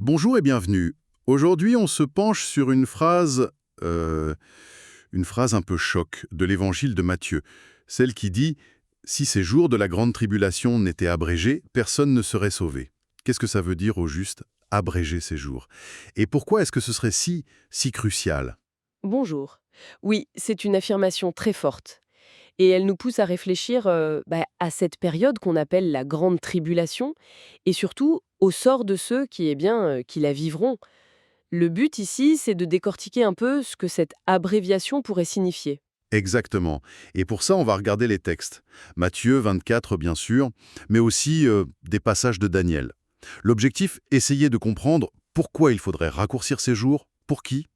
Bonjour et bienvenue. Aujourd'hui, on se penche sur une phrase un peu choc de l'évangile de Matthieu, celle qui dit « Si ces jours de la grande tribulation n'étaient abrégés, personne ne serait sauvé ». Qu'est-ce que ça veut dire au juste, abréger ces jours? Et pourquoi est-ce que ce serait si crucial? Bonjour. Oui, c'est une affirmation très forte. Et elle nous pousse à réfléchir à cette période qu'on appelle la grande tribulation, et surtout au sort de ceux qui la vivront. Le but ici, c'est de décortiquer un peu ce que cette abréviation pourrait signifier. Exactement. Et pour ça, on va regarder les textes. Matthieu 24, bien sûr, mais aussi des passages de Daniel. L'objectif, essayer de comprendre pourquoi il faudrait raccourcir ces jours, pour qui.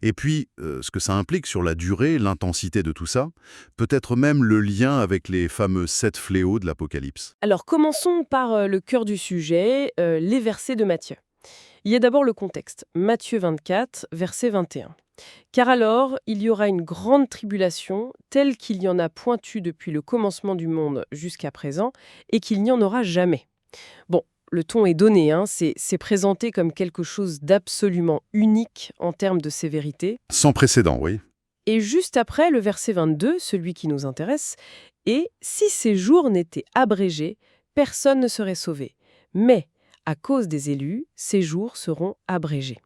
Et puis, ce que ça implique sur la durée, l'intensité de tout ça, peut-être même le lien avec les fameux 7 fléaux de l'Apocalypse. Alors commençons par le cœur du sujet, les versets de Matthieu. Il y a d'abord le contexte. Matthieu 24, verset 21. Car alors, il y aura une grande tribulation, telle qu'il y en a point eu depuis le commencement du monde jusqu'à présent, et qu'il n'y en aura jamais. Bon, le ton est donné, hein, c'est présenté comme quelque chose d'absolument unique en termes de sévérité. Sans précédent, oui. Et juste après, le verset 22, celui qui nous intéresse, et si ces jours n'étaient abrégés, personne ne serait sauvé. Mais, à cause des élus, ces jours seront abrégés.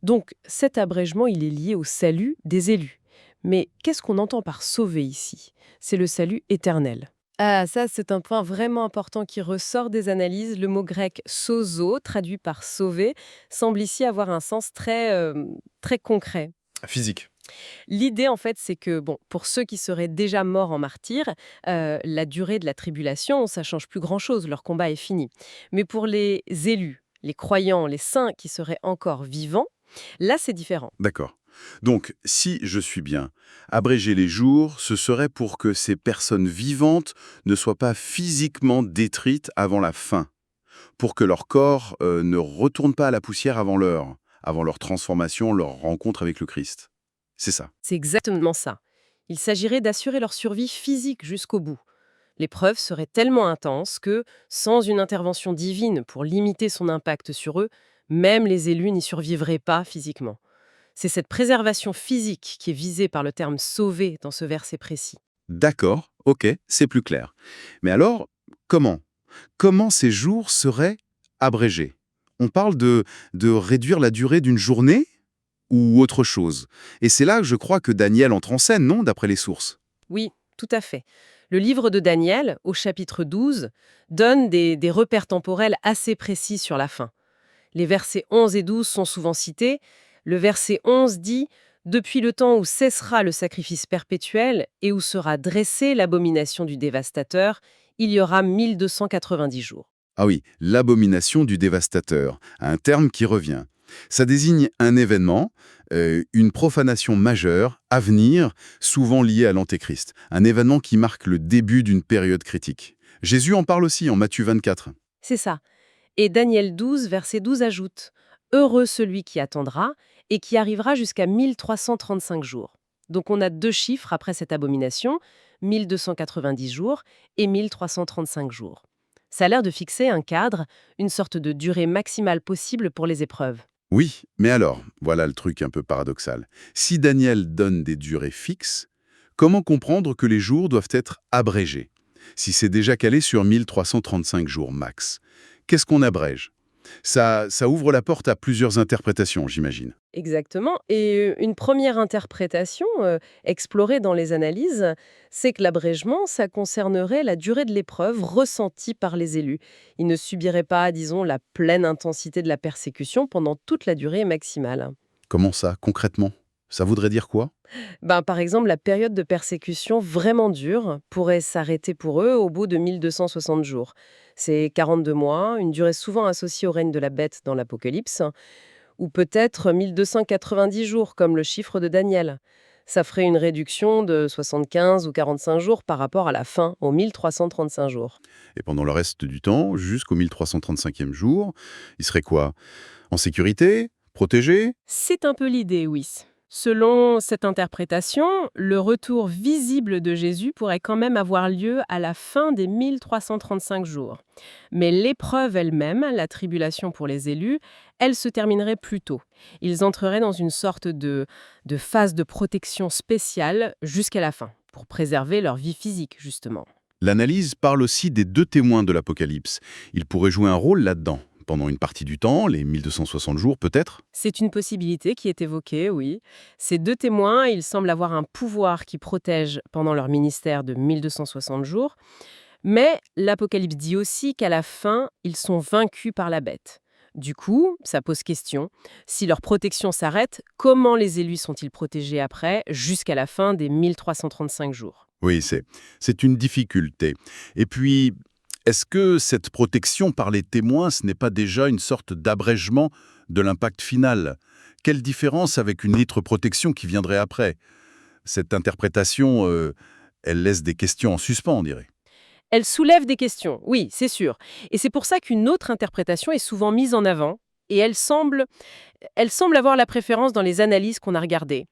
Donc, cet abrégement, il est lié au salut des élus. Mais qu'est-ce qu'on entend par sauver ici? C'est le salut éternel. Ah, ça, c'est un point vraiment important qui ressort des analyses. Le mot grec sozo, traduit par sauver, semble ici avoir un sens très concret. Physique. L'idée, en fait, c'est que, bon, pour ceux qui seraient déjà morts en martyrs, la durée de la tribulation, ça change plus grand-chose, leur combat est fini. Mais pour les élus, les croyants, les saints qui seraient encore vivants, là, c'est différent. D'accord. Donc, si je suis bien, abréger les jours, ce serait pour que ces personnes vivantes ne soient pas physiquement détruites avant la fin, pour que leur corps ne retourne pas à la poussière avant leur transformation, leur rencontre avec le Christ. C'est ça. C'est exactement ça. Il s'agirait d'assurer leur survie physique jusqu'au bout. L'épreuve serait tellement intense que, sans une intervention divine pour limiter son impact sur eux, même les élus n'y survivraient pas physiquement. C'est cette préservation physique qui est visée par le terme sauver dans ce verset précis. D'accord, ok, c'est plus clair. Mais alors, comment Comment ces jours seraient abrégés? On parle de réduire la durée d'une journée ou autre chose? Et c'est là que je crois que Daniel entre en scène, non, d'après les sources? Oui, tout à fait. Le livre de Daniel, au chapitre 12, donne des repères temporels assez précis sur la fin. Les versets 11 et 12 sont souvent cités. Le verset 11 dit « Depuis le temps où cessera le sacrifice perpétuel et où sera dressée l'abomination du dévastateur, il y aura 1290 jours. » Ah oui, l'abomination du dévastateur, un terme qui revient. Ça désigne un événement, une profanation majeure, à venir, souvent liée à l'Antéchrist. Un événement qui marque le début d'une période critique. Jésus en parle aussi en Matthieu 24. C'est ça. Et Daniel 12, verset 12 ajoute « Heureux celui qui attendra et qui arrivera jusqu'à 1335 jours. » Donc on a deux chiffres après cette abomination, 1290 jours et 1335 jours. Ça a l'air de fixer un cadre, une sorte de durée maximale possible pour les épreuves. Oui, mais alors, voilà le truc un peu paradoxal. Si Daniel donne des durées fixes, comment comprendre que les jours doivent être abrégés? Si c'est déjà calé sur 1335 jours max, qu'est-ce qu'on abrège? Ça ouvre la porte à plusieurs interprétations, j'imagine. Exactement. Et une première interprétation explorée dans les analyses, c'est que l'abrégement, ça concernerait la durée de l'épreuve ressentie par les élus. Ils ne subiraient pas, disons, la pleine intensité de la persécution pendant toute la durée maximale. Comment ça, concrètement? Ça voudrait dire quoi? Ben, par exemple, la période de persécution vraiment dure pourrait s'arrêter pour eux au bout de 1260 jours. C'est 42 mois, une durée souvent associée au règne de la bête dans l'Apocalypse, ou peut-être 1290 jours, comme le chiffre de Daniel. Ça ferait une réduction de 75 ou 45 jours par rapport à la fin, aux 1335 jours. Et pendant le reste du temps, jusqu'au 1335e jour, il serait quoi? En sécurité? Protégé? C'est un peu l'idée, oui. Selon cette interprétation, le retour visible de Jésus pourrait quand même avoir lieu à la fin des 1335 jours. Mais l'épreuve elle-même, la tribulation pour les élus, elle se terminerait plus tôt. Ils entreraient dans une sorte de phase de protection spéciale jusqu'à la fin, pour préserver leur vie physique, justement. L'analyse parle aussi des deux témoins de l'Apocalypse. Ils pourraient jouer un rôle là-dedans, pendant une partie du temps, les 1260 jours peut-être. C'est une possibilité qui est évoquée, oui. Ces deux témoins, ils semblent avoir un pouvoir qui protège pendant leur ministère de 1260 jours, mais l'Apocalypse dit aussi qu'à la fin, ils sont vaincus par la bête. Du coup, ça pose question. Si leur protection s'arrête, comment les élus sont-ils protégés après, jusqu'à la fin des 1335 jours? Oui, c'est une difficulté. Et puis, est-ce que cette protection par les témoins, ce n'est pas déjà une sorte d'abrègement de l'impact final? Quelle différence avec une autre protection qui viendrait après? Cette interprétation, elle laisse des questions en suspens, on dirait. Elle soulève des questions, oui, c'est sûr. Et c'est pour ça qu'une autre interprétation est souvent mise en avant, et elle semble avoir la préférence dans les analyses qu'on a regardées.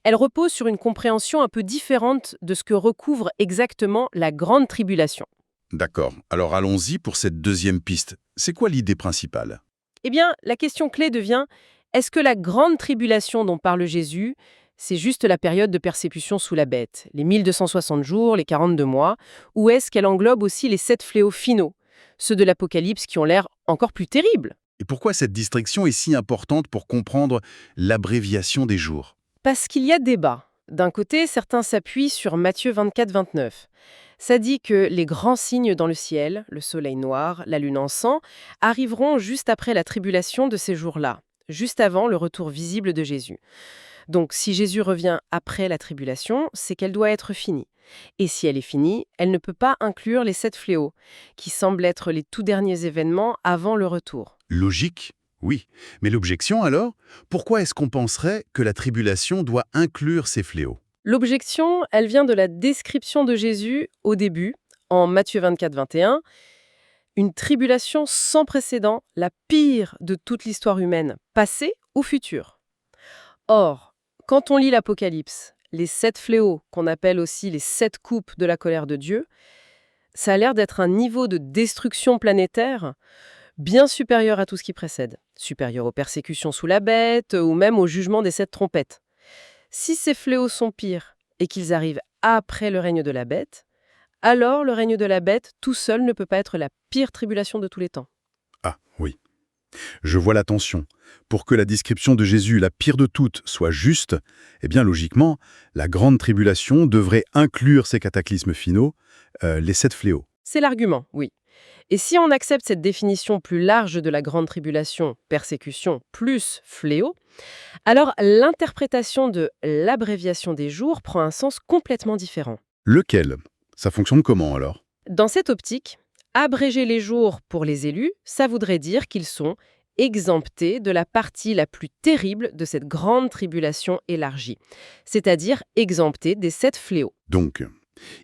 Elle repose sur une compréhension un peu différente de ce que recouvre exactement la grande tribulation. D'accord. Alors allons-y pour cette deuxième piste. C'est quoi l'idée principale? Eh bien, la question clé devient, est-ce que la grande tribulation dont parle Jésus, c'est juste la période de persécution sous la bête, les 1260 jours, les 42 mois, ou est-ce qu'elle englobe aussi les 7 fléaux finaux, ceux de l'Apocalypse qui ont l'air encore plus terribles? Et pourquoi cette distinction est si importante pour comprendre l'abréviation des jours? Parce qu'il y a débat. D'un côté, certains s'appuient sur Matthieu 24-29. Ça dit que les grands signes dans le ciel, le soleil noir, la lune en sang, arriveront juste après la tribulation de ces jours-là, juste avant le retour visible de Jésus. Donc si Jésus revient après la tribulation, c'est qu'elle doit être finie. Et si elle est finie, elle ne peut pas inclure les 7 fléaux, qui semblent être les tout derniers événements avant le retour. Logique, oui. Mais l'objection alors? Pourquoi est-ce qu'on penserait que la tribulation doit inclure ces fléaux? L'objection, elle vient de la description de Jésus au début, en Matthieu 24-21, une tribulation sans précédent, la pire de toute l'histoire humaine, passée ou future. Or, quand on lit l'Apocalypse, les 7 fléaux, qu'on appelle aussi les 7 coupes de la colère de Dieu, ça a l'air d'être un niveau de destruction planétaire bien supérieur à tout ce qui précède, supérieur aux persécutions sous la bête ou même au jugement des 7 trompettes. Si ces fléaux sont pires et qu'ils arrivent après le règne de la bête, alors le règne de la bête tout seul ne peut pas être la pire tribulation de tous les temps. Ah, oui. Je vois la tension. Pour que la description de Jésus, la pire de toutes, soit juste, eh bien logiquement, la grande tribulation devrait inclure ces cataclysmes finaux, les 7 fléaux. C'est l'argument, oui. Et si on accepte cette définition plus large de la grande tribulation, persécution plus fléau, alors l'interprétation de l'abréviation des jours prend un sens complètement différent. Lequel? Ça fonctionne comment alors? Dans cette optique, abréger les jours pour les élus, ça voudrait dire qu'ils sont exemptés de la partie la plus terrible de cette grande tribulation élargie, c'est-à-dire exemptés des 7 fléaux. Donc,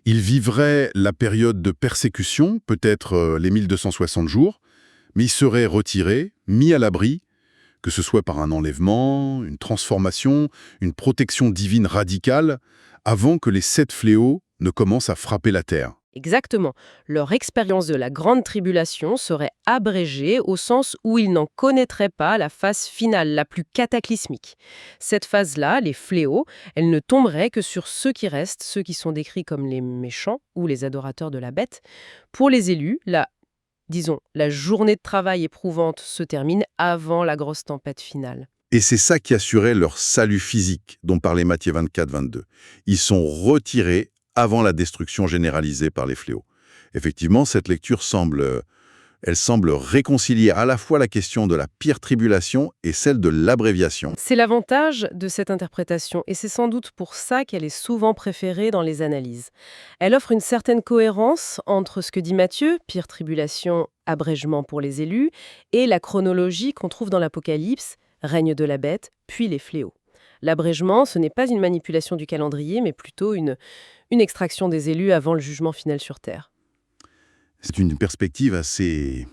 ils vivraient la période de persécution, peut-être les 1260 jours, mais ils seraient retirés, mis à l'abri, que ce soit par un enlèvement, une transformation, une protection divine radicale, avant que les 7 fléaux ne commencent à frapper la Terre. Exactement. Leur expérience de la grande tribulation serait abrégée au sens où ils n'en connaîtraient pas la phase finale, la plus cataclysmique. Cette phase-là, les fléaux, elle ne tomberait que sur ceux qui restent, ceux qui sont décrits comme les méchants ou les adorateurs de la bête. Pour les élus, la journée de travail éprouvante se termine avant la grosse tempête finale. Et c'est ça qui assurait leur salut physique, dont parlait Matthieu 24-22. Ils sont retirés avant la destruction généralisée par les fléaux. Effectivement, cette lecture semble réconcilier à la fois la question de la pire tribulation et celle de l'abréviation. C'est l'avantage de cette interprétation, et c'est sans doute pour ça qu'elle est souvent préférée dans les analyses. Elle offre une certaine cohérence entre ce que dit Matthieu, pire tribulation, abrégement pour les élus, et la chronologie qu'on trouve dans l'Apocalypse, règne de la bête, puis les fléaux. L'abrégement, ce n'est pas une manipulation du calendrier, mais plutôt une extraction des élus avant le jugement final sur Terre. C'est une perspective assez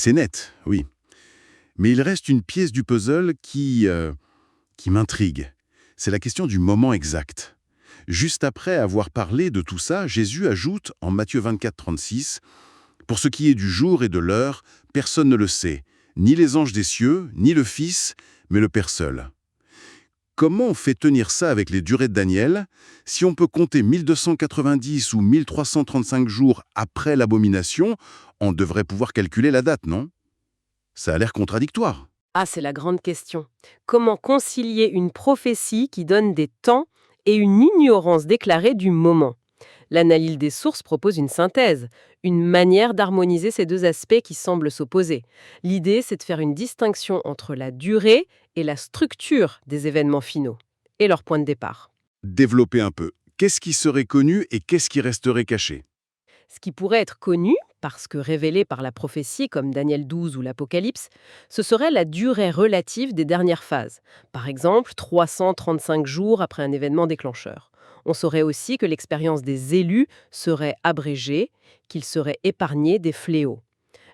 nette, oui. Mais il reste une pièce du puzzle qui m'intrigue. C'est la question du moment exact. Juste après avoir parlé de tout ça, Jésus ajoute en Matthieu 24, 36, « Pour ce qui est du jour et de l'heure, personne ne le sait, ni les anges des cieux, ni le Fils, mais le Père seul. » Comment on fait tenir ça avec les durées de Daniel? Si on peut compter 1290 ou 1335 jours après l'abomination, on devrait pouvoir calculer la date, non? Ça a l'air contradictoire. Ah, c'est la grande question. Comment concilier une prophétie qui donne des temps et une ignorance déclarée du moment? L'analyse des sources propose une synthèse, une manière d'harmoniser ces deux aspects qui semblent s'opposer. L'idée, c'est de faire une distinction entre la durée et la structure des événements finaux, et leur point de départ. Développer un peu. Qu'est-ce qui serait connu et qu'est-ce qui resterait caché? Ce qui pourrait être connu, parce que révélé par la prophétie comme Daniel 12 ou l'Apocalypse, ce serait la durée relative des dernières phases. Par exemple, 335 jours après un événement déclencheur. On saurait aussi que l'expérience des élus serait abrégée, qu'ils seraient épargnés des fléaux.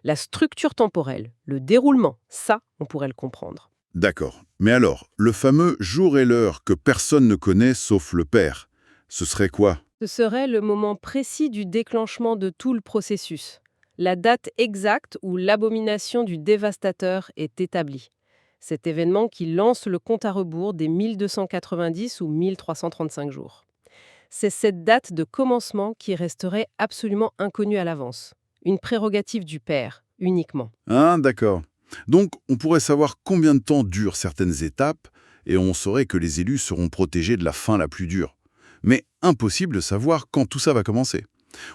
La structure temporelle, le déroulement, ça, on pourrait le comprendre. D'accord. Mais alors, le fameux jour et l'heure que personne ne connaît sauf le Père, ce serait quoi? Ce serait le moment précis du déclenchement de tout le processus, la date exacte où l'abomination du dévastateur est établie. Cet événement qui lance le compte à rebours des 1290 ou 1335 jours. C'est cette date de commencement qui resterait absolument inconnue à l'avance. Une prérogative du Père, uniquement. Ah, d'accord. Donc, on pourrait savoir combien de temps durent certaines étapes et on saurait que les élus seront protégés de la fin la plus dure. Mais impossible de savoir quand tout ça va commencer.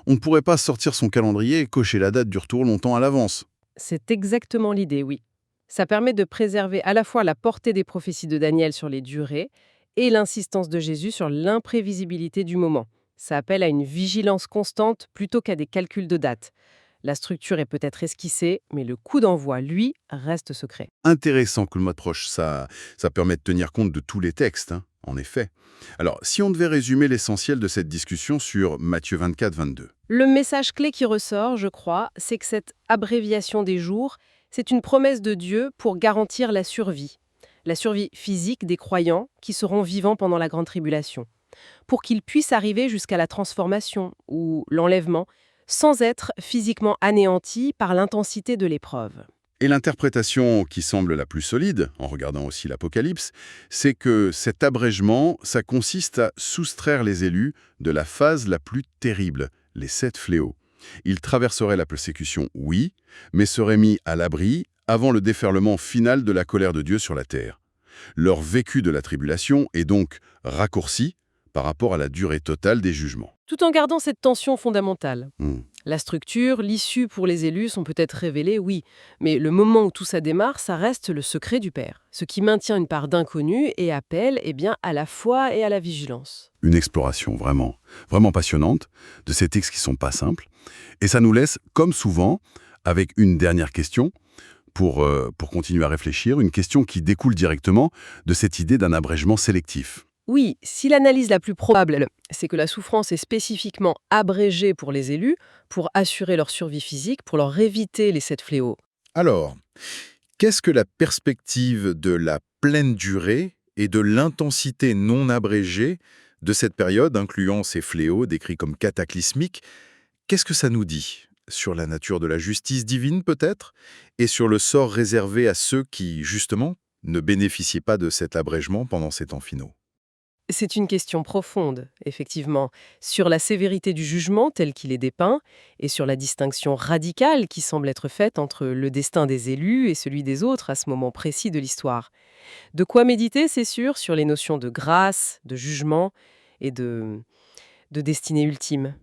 On ne pourrait pas sortir son calendrier et cocher la date du retour longtemps à l'avance. C'est exactement l'idée, oui. Ça permet de préserver à la fois la portée des prophéties de Daniel sur les durées et l'insistance de Jésus sur l'imprévisibilité du moment. Ça appelle à une vigilance constante plutôt qu'à des calculs de date. La structure est peut-être esquissée, mais le coup d'envoi, lui, reste secret. Intéressant que le mode proche, ça permet de tenir compte de tous les textes, hein, en effet. Alors, si on devait résumer l'essentiel de cette discussion sur Matthieu 24, 22. Le message clé qui ressort, je crois, c'est que cette abréviation des jours, c'est une promesse de Dieu pour garantir la survie physique des croyants qui seront vivants pendant la grande tribulation, pour qu'ils puissent arriver jusqu'à la transformation ou l'enlèvement, sans être physiquement anéantis par l'intensité de l'épreuve. Et l'interprétation qui semble la plus solide, en regardant aussi l'Apocalypse, c'est que cet abrégement, ça consiste à soustraire les élus de la phase la plus terrible, les 7 fléaux. Ils traverseraient la persécution, oui, mais seraient mis à l'abri avant le déferlement final de la colère de Dieu sur la terre. Leur vécu de la tribulation est donc raccourci par rapport à la durée totale des jugements. Tout en gardant cette tension fondamentale. Hmm. La structure, l'issue pour les élus sont peut-être révélées, oui, mais le moment où tout ça démarre, ça reste le secret du Père, ce qui maintient une part d'inconnu et appelle à la foi et à la vigilance. Une exploration vraiment, vraiment passionnante de ces textes qui sont pas simples. Et ça nous laisse, comme souvent, avec une dernière question pour continuer à réfléchir, une question qui découle directement de cette idée d'un abrégement sélectif. Oui, si l'analyse la plus probable, c'est que la souffrance est spécifiquement abrégée pour les élus, pour assurer leur survie physique, pour leur éviter les 7 fléaux. Alors, qu'est-ce que la perspective de la pleine durée et de l'intensité non abrégée de cette période, incluant ces fléaux décrits comme cataclysmiques, qu'est-ce que ça nous dit sur la nature de la justice divine peut-être, et sur le sort réservé à ceux qui, justement, ne bénéficiaient pas de cet abrégement pendant ces temps finaux? C'est une question profonde, effectivement, sur la sévérité du jugement tel qu'il est dépeint et sur la distinction radicale qui semble être faite entre le destin des élus et celui des autres à ce moment précis de l'histoire. De quoi méditer, c'est sûr, sur les notions de grâce, de jugement et de destinée ultime.